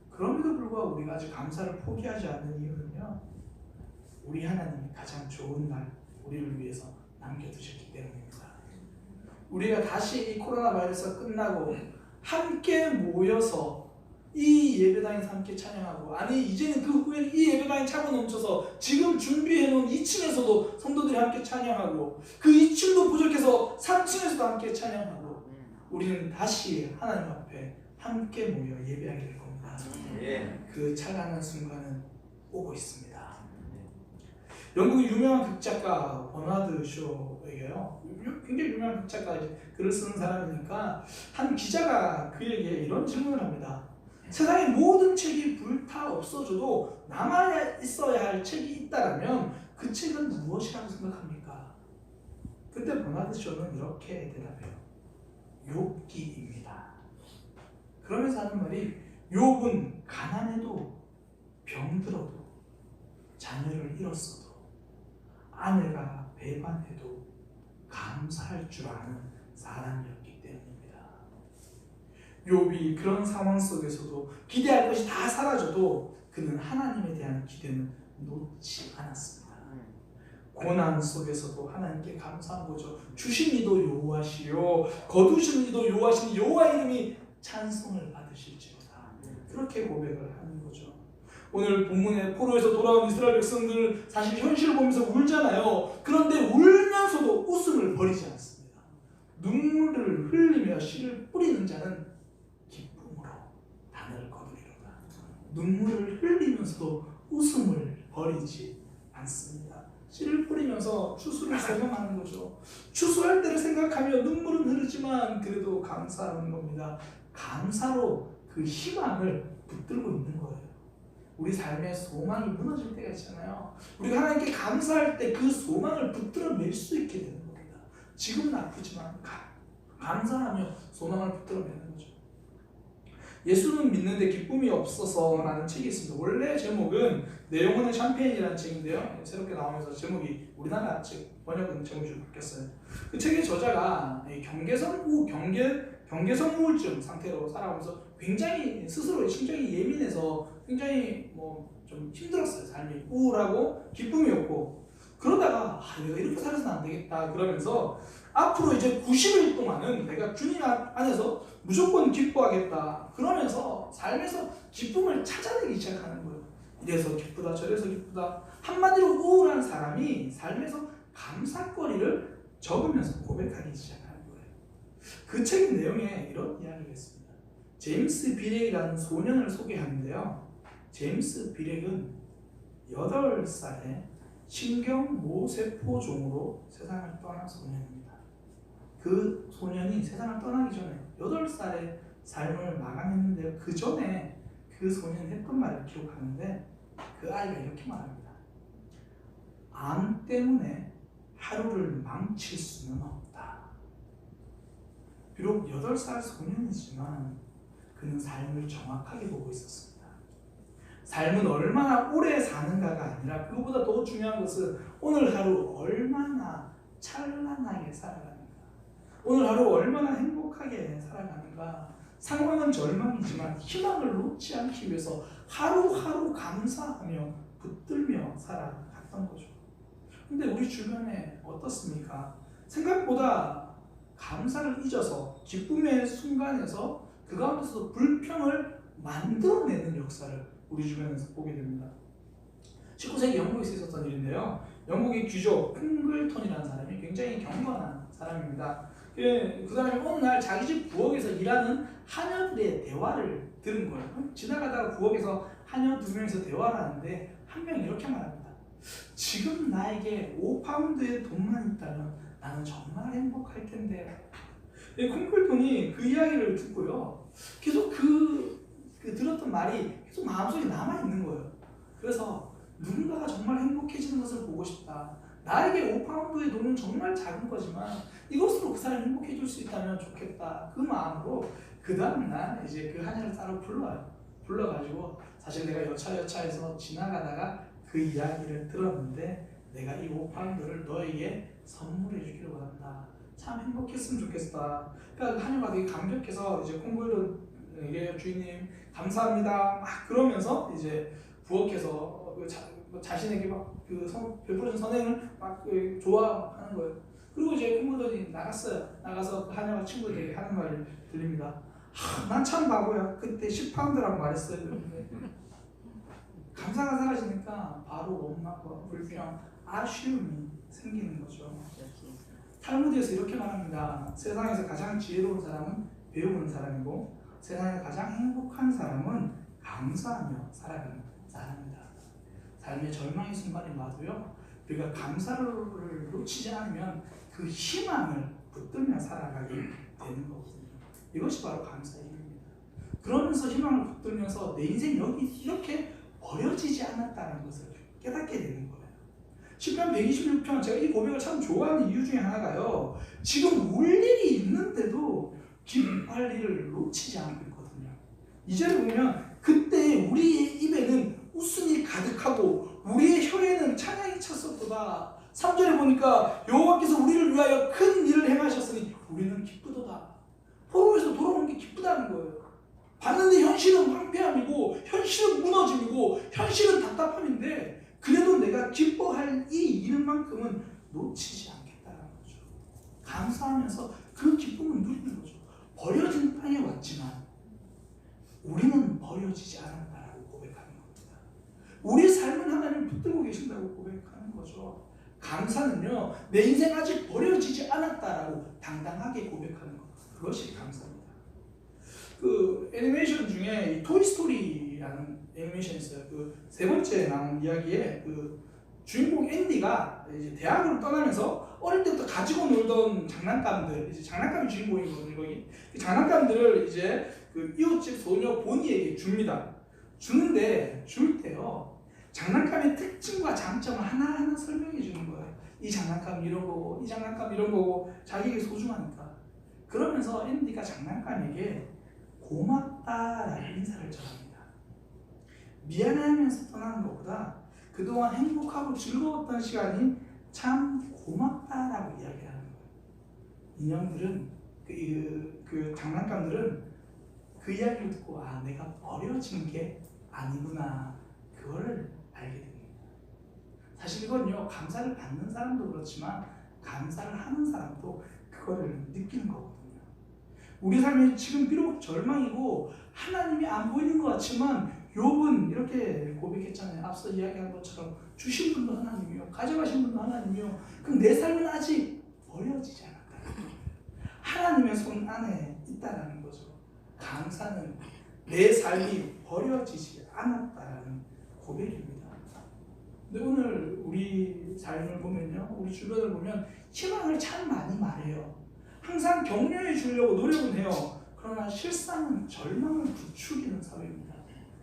S2: 그럼에도 불구하고 우리가 아직 감사를 포기하지 않는 이유는요, 우리 하나님이 가장 좋은 날 우리를 위해서 남겨두셨기 때문입니다. 우리가 다시 이 코로나 바이러스가 끝나고 함께 모여서 이 예배당에서 함께 찬양하고, 아니 이제는 그 후에는 이 예배당이 차고 넘쳐서 지금 준비해놓은 2층에서도 성도들이 함께 찬양하고, 그 2층도 부족해서 3층에서도 함께 찬양하고, 우리는 다시 하나님 앞에 함께 모여 예배하게 될 겁니다. 그 찬양하는 순간은 오고 있습니다. 영국의 유명한 극작가 버나드 쇼에게요, 굉장히 유명한 극작가, 글을 쓰는 사람이니까 한 기자가 그에게 이런 질문을 합니다. 세상의 모든 책이 불타 없어져도 남아 있어야 할 책이 있다면 그 책은 무엇이라고 생각합니까? 그때 버나드 쇼는 이렇게 대답해요. 욥기입니다. 그러면서 하는 말이, 욥은 가난해도 병들어도 자녀를 잃었어도 아내가 배반해도 감사할 줄 아는 사람이었기 때문입니다. 욥이 그런 상황 속에서도 기대할 것이 다 사라져도 그는 하나님에 대한 기대는 놓지 않았습니다. 고난 속에서도 하나님께 감사한 거죠. 주신 이도 여호와시요 거두신 이도 여호와시니 여호와 이름이 찬송을 받으실지로다. 그렇게 고백을 하는 거죠. 오늘 본문의 포로에서 돌아온 이스라엘 백성들 사실 현실을 보면서 울잖아요. 그런데 울면서도 웃음을 버리지 않습니다. 눈물을 흘리며 씨를 뿌리는 자는 기쁨으로 단을 거두리로다. 눈물을 흘리면서도 웃음을 버리지 않습니다. 씨를 뿌리면서 추수를 설명하는 거죠. 추수할 때를 생각하며 눈물은 흐르지만 그래도 감사하는 겁니다. 감사로 그 희망을 붙들고 있는 거예요. 우리 삶의 소망이 무너질 때가 있잖아요. 우리가 하나님께 감사할 때 그 소망을 붙들어 낼 수 있게 되는 겁니다. 지금은 아프지만 감사하며 소망을 붙들어 내는 거죠. 예수는 믿는데 기쁨이 없어서 라는 책이 있습니다. 원래 제목은 내 영혼의 샴페인이라는 책인데요, 새롭게 나오면서 제목이 우리나라 책 번역은 제목이 좀 바뀌었어요. 그 책의 저자가 경계성 우울증 상태로 살아가면서 굉장히 스스로 심정이 예민해서 굉장히 좀 힘들었어요. 삶이 우울하고 기쁨이 없고, 그러다가 내가 이렇게 살아서는 안 되겠다 그러면서 앞으로 이제 90일 동안은 내가 주님 안에서 무조건 기뻐하겠다 그러면서 삶에서 기쁨을 찾아내기 시작하는 거예요. 이래서 기쁘다 저래서 기쁘다. 한마디로 우울한 사람이 삶에서 감사거리를 적으면서 고백하기 시작하는 거예요. 그 책 내용에 이런 이야기가 있습니다. 제임스 비렉이라는 소년을 소개하는데요, 제임스 비렉은 8살에 신경모세포종으로 세상을 떠난 소년입니다. 그 소년이 세상을 떠나기 전에 8살에 삶을 마감했는데, 그 전에 그 소년이 했던 말을 기억하는데, 그 아이가 이렇게 말합니다. 암 때문에 하루를 망칠 수는 없다. 비록 8살 소년이지만 그는 삶을 정확하게 보고 있었습니다. 삶은 얼마나 오래 사는가가 아니라 그것보다 더 중요한 것은 오늘 하루 얼마나 찬란하게 살아가는가, 오늘 하루 얼마나 행복하게 살아가는가. 상황은 절망이지만 희망을 놓지 않기 위해서 하루하루 감사하며 붙들며 살아갔던 거죠. 근데 우리 주변에 어떻습니까? 생각보다 감사를 잊어서 기쁨의 순간에서 그 가운데서 불평을 만들어내는 역사를 우리 주변에서 보게 됩니다. 19세기 영국에서 있었던 일인데요, 영국의 귀족 핑글턴이라는 사람이 굉장히 경건한 사람입니다. 그 사람이 어느 날 자기 집 부엌에서 일하는 하녀들의 대화를 들은 거예요. 지나가다가 부엌에서 하녀 2명이서 대화를 하는데 한 명이 이렇게 말합니다. 지금 나에게 5파운드의 돈만 있다면 나는 정말 행복할 텐데. 콩쿨돈이 그 이야기를 듣고요. 계속 그 들었던 말이 계속 마음속에 남아있는 거예요. 그래서 누군가가 정말 행복해지는 것을 보고 싶다. 나에게 5파운드의 돈은 정말 작은 거지만 이것으로 그 사람이 행복해질 수 있다면 좋겠다. 그 마음으로 그 다음날 이제 그 한여를 따로 불러요. 불러가지고 사실 내가 여차여차해서 지나가다가 그 이야기를 들었는데 내가 이 5파운드를 너에게 선물해 주기로 원한다. 참 행복했으면 좋겠다. 그러니까 한여가 되게 감격해서 이제 콩쿨돈에게 주인님 감사합니다. 막 그러면서 이제 부엌에서 자신에게 막 그 베풀어준 선행을 막 좋아하는 거예요. 그리고 이제 콩쿨돈이 나갔어요. 나가서 그 한여가 친구들에게 하는 말을 들립니다. 난 참 바보야. 그때 10파운드라고 말했어야 되는데. 감사가 사라지니까 바로 원망과 불평, 아쉬움이 생기는 거죠. 탈무드에서 이렇게 말합니다. 세상에서 가장 지혜로운 사람은 배우는 사람이고 세상에서 가장 행복한 사람은 감사하며 살아가는 사람입니다. 삶의 절망의 순간이 와도요, 우리가 감사를 놓치지 않으면 그 희망을 붙들며 살아가게 되는 거거든요. 이것이 바로 감사의 힘입니다. 그러면서 희망을 붙들면서 내 인생 여기 이렇게 버려지지 않았다는 것을 깨닫게 되는 거예요. 시편 126편, 제가 이 고백을 참 좋아하는 이유 중에 하나가요, 지금 울 일이 있는데도 기뻐할 일을 놓치지 않고 있거든요. 2절을 보면 그때 우리의 입에는 웃음이 가득하고 우리의 혀에는 찬양이 찼었도다. 3절에 보니까 여호와께서 우리를 위하여 큰 일을 행하셨으니 우리는 기쁘도다. 포로에서 돌아오는 게 기쁘다는 거예요. 봤는데 현실은 황폐함이고 현실은 무너짐이고 현실은 답답함인데 그래도 내가 기뻐할 이 일만큼은 놓치지 않겠다는 거죠. 감사하면서 그 기쁨을 누리는 거죠. 버려진 땅에 왔지만 우리는 버려지지 않았다라고 고백하는 겁니다. 우리 삶은 하나님을 붙들고 계신다고 고백하는 거죠. 감사는요, 내 인생 아직 버려지지 않았다라고 당당하게 고백하는 것, 그것이 감사입니다. 그 애니메이션 중에 이 토이스토리라는 애니메이션이 있어요. 그 세 번째 나온 이야기에 그 주인공 앤디가 이제 대학을 떠나면서 어릴 때부터 가지고 놀던 장난감들, 이제 장난감이 주인공이거든요. 거기 그 장난감들을 이제 그 이웃집 소녀 보니에게 줍니다. 주는데 줄 때요, 장난감의 특징과 장점을 하나하나 설명해 주는 거예요. 이 장난감 이런 거고, 이 장난감 이런 거고, 자기에게 소중하니까. 그러면서 앤디가 장난감에게 고맙다라는 인사를 전합니다. 미안해하면서 떠나는 것보다 그동안 행복하고 즐거웠던 시간이 참 고맙다라고 이야기하는 거예요. 인형들은 그 장난감들은 그 이야기를 듣고 아, 내가 버려진 게 아니구나, 그거를 알게 됩니다. 사실 이건요, 감사를 받는 사람도 그렇지만 감사를 하는 사람도 그거를 느끼는 거거든요. 우리 삶이 지금 비록 절망이고 하나님이 안 보이는 것 같지만 욥은 이렇게 고백했잖아요. 앞서 이야기한 것처럼 주신 분도 하나님이요, 가져가신 분도 하나님이요, 그럼 내 삶은 아직 버려지지 않았다. 하나님의 손 안에 있다라는 거죠. 감사는 내 삶이 버려지지 않았다라는 고백입니다. 근데 오늘 우리 삶을 보면요, 우리 주변을 보면 희망을 참 많이 말해요. 항상 격려해 주려고 노력은 해요. 그러나 실상은 절망을 부추기는 사회입니다.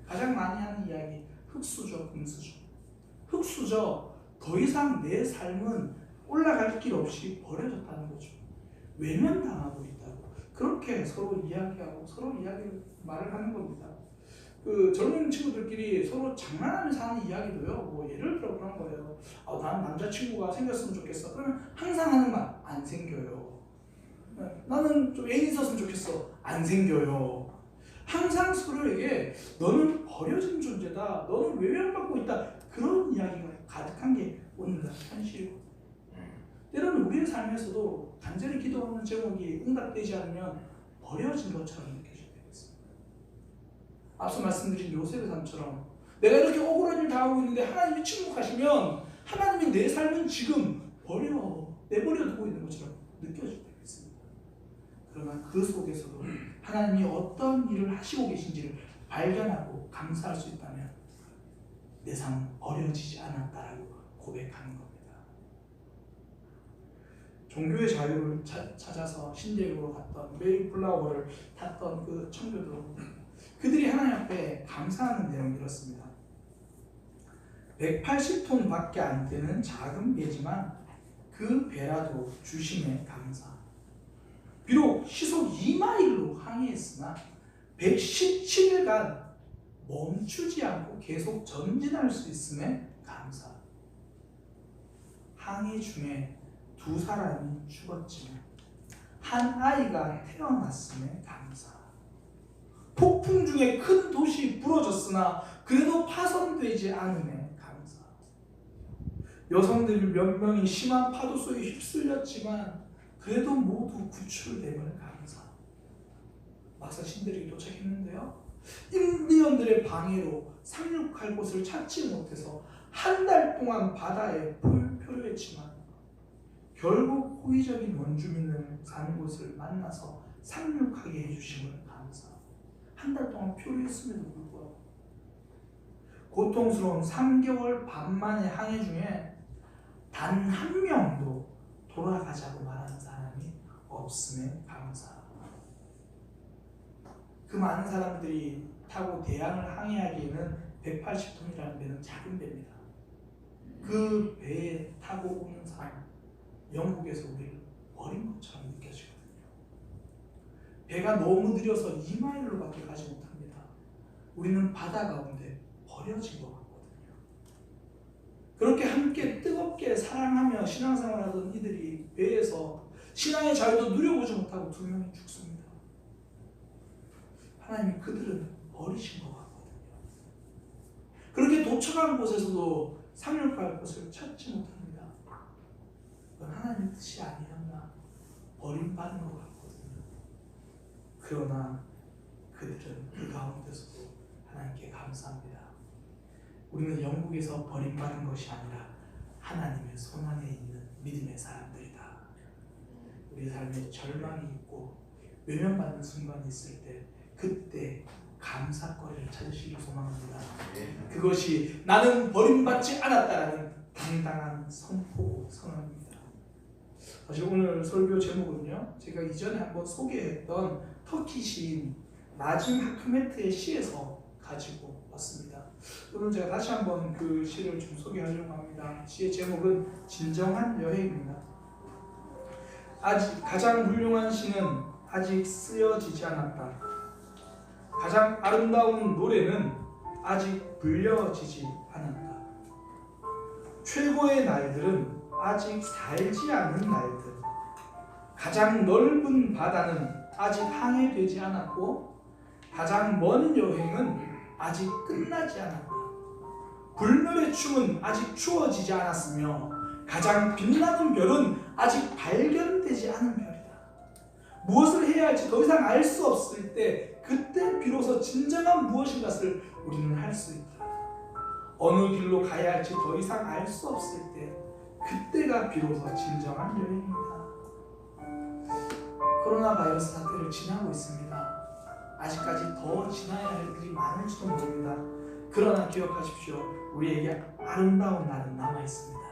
S2: 가장 많이 하는 이야기, 흙수저, 금수저. 흙수저, 더 이상 내 삶은 올라갈 길 없이 버려졌다는 거죠. 외면당하고 있다고. 그렇게 서로 이야기하고 서로 말을 하는 겁니다. 그 젊은 친구들끼리 서로 장난하면서 하는 이야기도요, 뭐 예를 들어 그런 거예요. 나는 남자친구가 생겼으면 좋겠어. 그러면 항상 하는 말, 안 생겨요. 나는 좀 애인 있었으면 좋겠어. 안 생겨요. 항상 서로에게 너는 버려진 존재다, 너는 외면받고 있다, 그런 이야기가 가득한 게 오늘날 현실이고, 때로는 우리의 삶에서도 간절히 기도하는 제목이 응답되지 않으면 버려진 것처럼 느껴질 때가 있습니다. 앞서 말씀드린 요셉의 삶처럼 내가 이렇게 억울한 일 당하고 있는데 하나님이 침묵하시면 하나님이 내 삶은 지금 내버려 두고 있는 것처럼 느껴질 때가 있습니다. 그러나 그 속에서도 하나님이 어떤 일을 하시고 계신지를 발견하고 감사할 수 있다면 내 삶은 버려지지 않았다라고 고백하는 겁니다. 종교의 자유를 찾아서 신대륙으로 갔던 메이플라워를 탔던 그 청교도, 그들이 하나님 앞에 감사하는 내용이 이렇습니다. 180톤 밖에 안 되는 작은 배지만 그 배라도 주심에 감사. 비록 시속 2마일로 항해했으나 117일간 멈추지 않고 계속 전진할 수 있음에 감사. 항해 중에 2사람이 죽었지만 한 아이가 태어났음에 감사. 폭풍 중에 큰 도시 부러졌으나 그래도 파손되지 않음에 감사. 여성들 몇 명이 심한 파도 속에 휩쓸렸지만 그래도 모두 구출됨을 감사. 막상 신대륙에 도착했는데요, 인디언들의 방해로 상륙할 곳을 찾지 못해서 한 달 동안 바다에 표류했지만 결국 호의적인 원주민을 사는 곳을 만나서 상륙하게 해주심을 감사. 한 달 동안 표류했음에도 불구하고 고통스러운 3개월 반 만의 항해 중에 단 한 명도 돌아가자고 말하는 사람이 없음에 감사. 그 많은 사람들이 타고 대양을 항해하기에는 180톤이라는 배는 작은 배입니다. 그 배에 타고 오는 사람, 영국에서 우리를 버린 것처럼 느껴지거든요. 배가 너무 느려서 2마일로밖에 가지 못합니다. 우리는 바다 가운데 버려진 것 같거든요. 그렇게 함께 뜨겁게 사랑하며 신앙생활하던 이들이 배에서 신앙의 자유도 누려보지 못하고 2명이 죽습니다. 하나님이 그들은 버리신 것 같거든요. 그렇게 도착한 곳에서도 상륙할 곳을 찾지 못합니다. 그건 하나님의 뜻이 아니었나, 버림받은 것 같거든요. 그러나 그들은 그 가운데서도 하나님께 감사합니다. 우리는 영국에서 버림받은 것이 아니라 하나님의 손안에 있는 믿음의 사람들이다. 우리 삶에 절망이 있고 외면받는 순간이 있을 때 그때 감사거리를 찾으시길 소망합니다. 그것이 나는 버림받지 않았다라는 당당한 선포 선언입니다. 사실 오늘 설교 제목은요, 제가 이전에 한번 소개했던 터키 시인 나짐 하크메트의 시에서 가지고 왔습니다. 오늘 제가 다시 한번 그 시를 좀 소개하려고 합니다. 시의 제목은 진정한 여행입니다. 아직 가장 훌륭한 시는 아직 쓰여지지 않았다. 가장 아름다운 노래는 아직 불려지지 않았다. 최고의 날들은 아직 살지 않은 날들. 가장 넓은 바다는 아직 항해되지 않았고 가장 먼 여행은 아직 끝나지 않았다. 불멸의 춤은 아직 추워지지 않았으며 가장 빛나는 별은 아직 발견되지 않은 별이다. 무엇을 해야 할지 더 이상 알 수 없을 때 그때 비로소 진정한 무엇인가를 우리는 할 수 있다. 어느 길로 가야 할지 더 이상 알 수 없을 때 그때가 비로소 진정한 여행입니다. 코로나 바이러스 사태를 지나고 있습니다. 아직까지 더 지나야 할 일이 많을지도 모릅니다. 그러나 기억하십시오. 우리에게 아름다운 날은 남아 있습니다.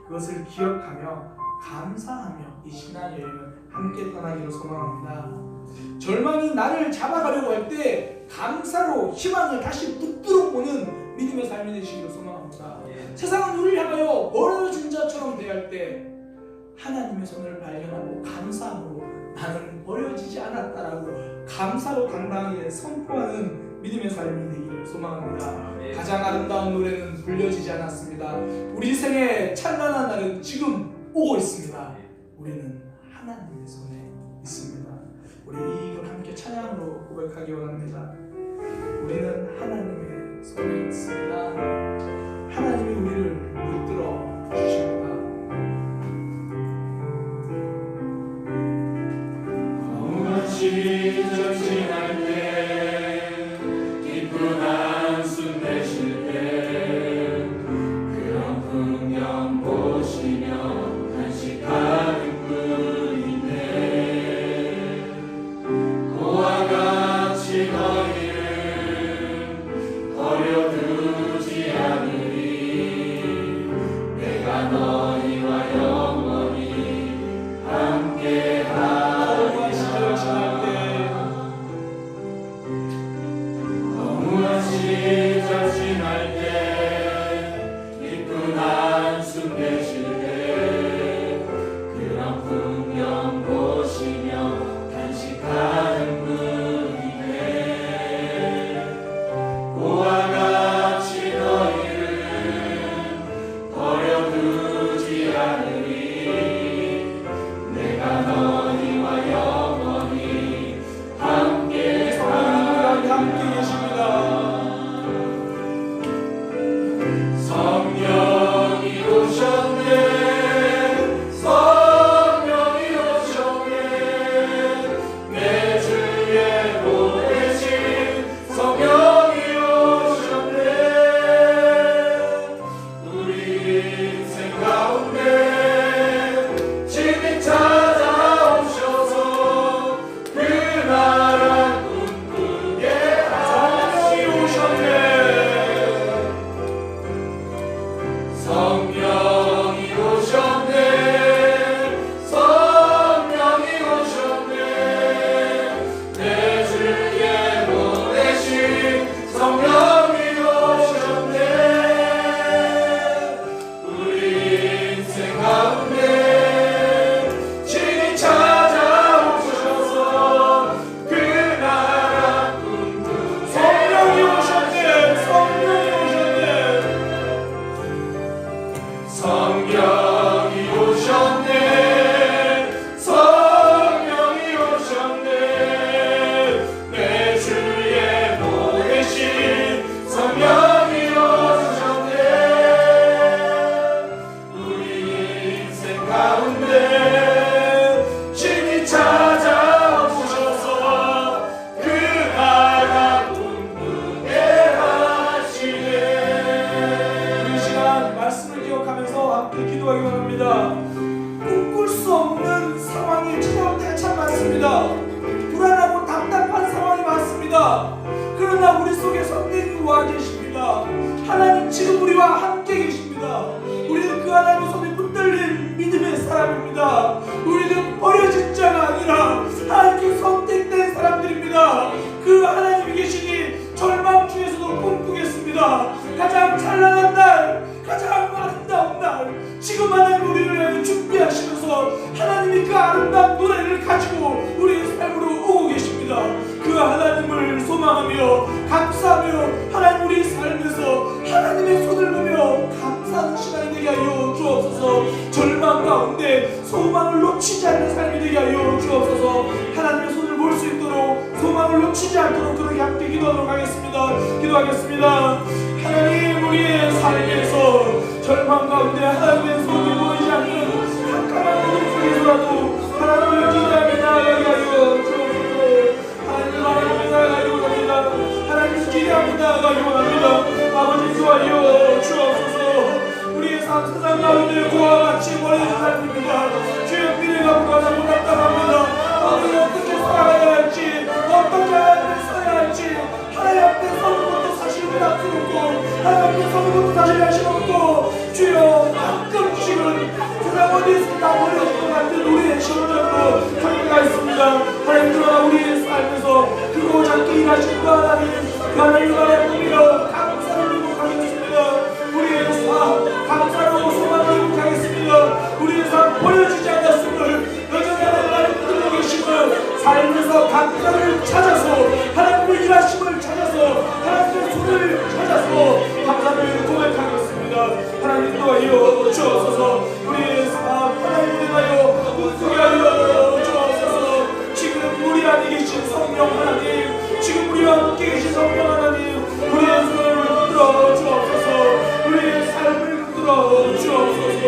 S2: 그것을 기억하며 감사하며 이 신앙여행을 함께 떠나기를 소망합니다. 절망이 나를 잡아가려고 할 때 감사로 희망을 다시 붙들어 보는 믿음의 삶이 되시기를 소망합니다. 세상은 우리를 향하여 버려진 자처럼 대할 때 하나님의 손을 발견하고 감사함으로 나는 버려지지 않았다라고 감사로 당당하게 선포하는 믿음의 삶이 되기를 소망합니다. 가장 아름다운 노래는 불려지지 않았습니다. 우리 인생의 찬란한 날은 지금 오고 있습니다. 우리는 하나님의 손에 있습니다. 우리 이 걸 함께 찬양으로 고백하기 원합니다. 우리는 하나님의 손에 있습니다. 하나님이 우리를 붙들어 주십니다.
S3: 같이 전진할 때 기쁜 한숨 내쉴 때 그런 풍경 보시며 간식하는 뿐인데 고와 같이 너희를 버려두지 할 때 기쁜 한숨 내쉴 때 그런 풍경 보시며 간식하는 분이네. 고와 같이 너희를 버려두지 않으리. 내가 너희와 영원히 함께
S2: 함께 계십니다.
S3: 성령이 오셨네. 성령이 오셨네. 내 주에 보내신 성령이 오셨네. 우리 인생 가운데 진히 찾아오셔서 그 나라 꿈꾸게 하시네. 성령이 오셨네. 성령이 오셨네. 내 주에 보내신 성령이 오셨네. 우리 인생 가운데 진히 찾아오셔서 그 나라 꿈꾸게
S2: 성령이 오셨네. 성령이 오셨네.
S3: 성령이 오셨네. 성령이 오셨네. 내 주에 보내신 성령이 오셨네. 우리 인생 가운데 신이 찾아오셔서 그 나라 꿈꾸게 하시네.
S2: 이 시간 말씀을 기억하면서 함께 기도하기 원합니다. 꿈꿀 수 없는 상황이 찾아올 때가 참 많습니다. 불안하고 답답한 상황이 많습니다. 그러나 우리 속에 성령이 와 계십니다. 하나님 지금 우리와 함께 계십니다. 우리는 그 하나님의 손에 붙들린 믿음의 사람입니다. 우리는 버려진 자가 아니라 하나님께 선택된 사람들입니다. 그 하나님이 계시니 절망 중에서도 꿈꾸겠습니다. 가장 찬란한 날, 가장 아름다운 날, 지금 하나님 우리를 위해 준비하시면서 하나님이 그 아름다운 노래를 가지고 우리의 삶으로 오고 계십니다. 그 하나님을 소망하며 감사하며 하나님 우리 삶에서 하나님의 손을 보며 감사하는 시간이 되게 하여 주옵소서. 절망 가운데 소망을 놓치지 않는 삶이 되게 하여 주옵소서. 하나님의 손을 볼 수 있도록 소망을 놓치지 않도록 그렇게 함께 기도하도록 하겠습니다. 기도하겠습니다. 하나님 우리의 삶에서 절망 가운데 하나님의 손이 보이지 않는 캄캄한 어둠 속에서라도 하나님을 기대하며 나아가게 하여 주옵소서. 하나님을 바라보며 나아가기 원합니다. 하나님을 기대하며 나아가기 원합니다. 아버지 주하여 주옵소서. 우리의 삶 세상 가운데 고와 같이 버려진 삶입니다. 주의 미래가 불안하고 답답합니다. 우리가 어떻게 살아가야 할지, 어떤 자리에 서야 할지, 하나님 앞에 서는 것도 사실 부담스럽고 하나님 앞에 서는 것도 사실 자신 없고, 주여 가끔씩은 세상 어디에서 나 버려진 것 같은 우리의 심정으로 경계가 있습니다. 하나님 그러나 우리의 삶에서 그거 잡기 일하신 그 하나님, 그 하나님을 바라보며 감사를 회복하겠습니다. 우리의 삶 감사로 소망을 회복하겠습니다. 우리의 삶 버려지지 않았음을 여전히 하나님 붙들고 계심을 삶에서 감사를 찾아서 하나님의 일하심을 찾아서 하나님의 손을 찾아서 감사를 고백하겠습니다. 하나님 도와여 주옵소서. 우리의 삶 하나님 인하여 웃게 하여 주옵소서. 지금 우리 안에 계신 성령 하나님, 지금 우리와 함께 계신 성령 하나님, 우리의 손을 붙들어 주옵소서. 우리의 삶을 붙들어 주옵소서.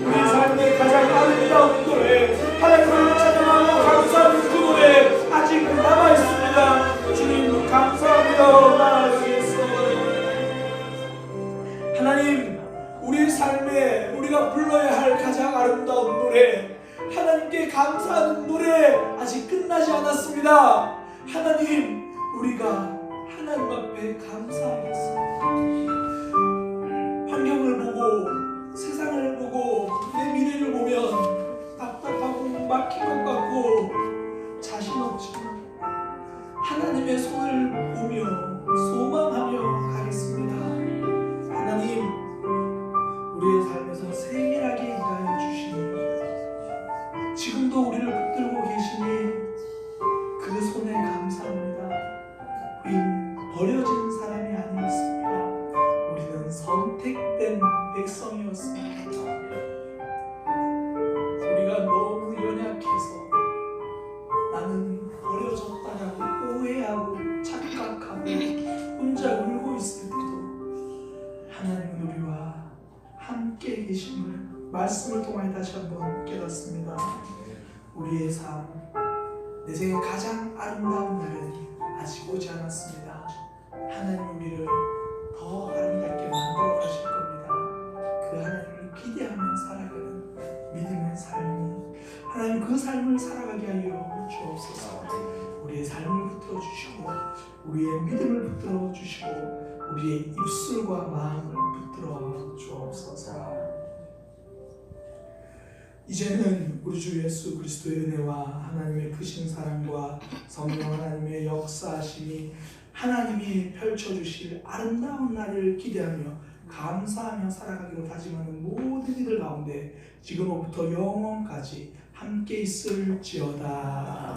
S2: 우리 삶의 가장 아름다운 노래, 하나님을 찬양하고 감사하는 그 노래 아직 남아있습니다. 주님 감사합니다. 나아가겠습니다. 하나님 우리의 삶에 우리가 불러야 할 가장 아름다운 노래, 하나님께 감사하는 노래 아직 끝나지 않았습니다. 하나님 우리가 하나님 앞에 감사하겠습니다. 환경을 보고 세상을 보고 내 미래를 보면 답답하고 막힌 것 같고 자신 없지만 하나님의 손을 보며 소망하며 가겠습니다. 선택된 백성이었습니다. 우리가 너무 연약해서 나는 버려졌다라고 오해하고 착각하고 혼자 울고 있을 때도 하나님은 우리와 함께 계심을 말씀을 통해 다시 한번 깨닫습니다. 우리의 삶, 내 생에 가장 아름다운 날은 아직 오지 않았습니다. 하나님 우리를 더 아름답게 만들어 가실 겁니다. 그 하나님을 기대하며 살아가는 믿음의 삶이, 하나님 그 삶을 살아가게 하여 주옵소서. 우리의 삶을 붙들어 주시고 우리의 믿음을 붙들어 주시고 우리의 입술과 마음을 붙들어 주옵소서. 이제는 우리 주 예수 그리스도의 은혜와 하나님의 크신 사랑과 성령 하나님의 역사하심이, 하나님이 펼쳐주실 아름다운 날을 기대하며 감사하며 살아가기로 다짐하는 모든 이들 가운데 지금부터 영원까지 함께 있을지어다.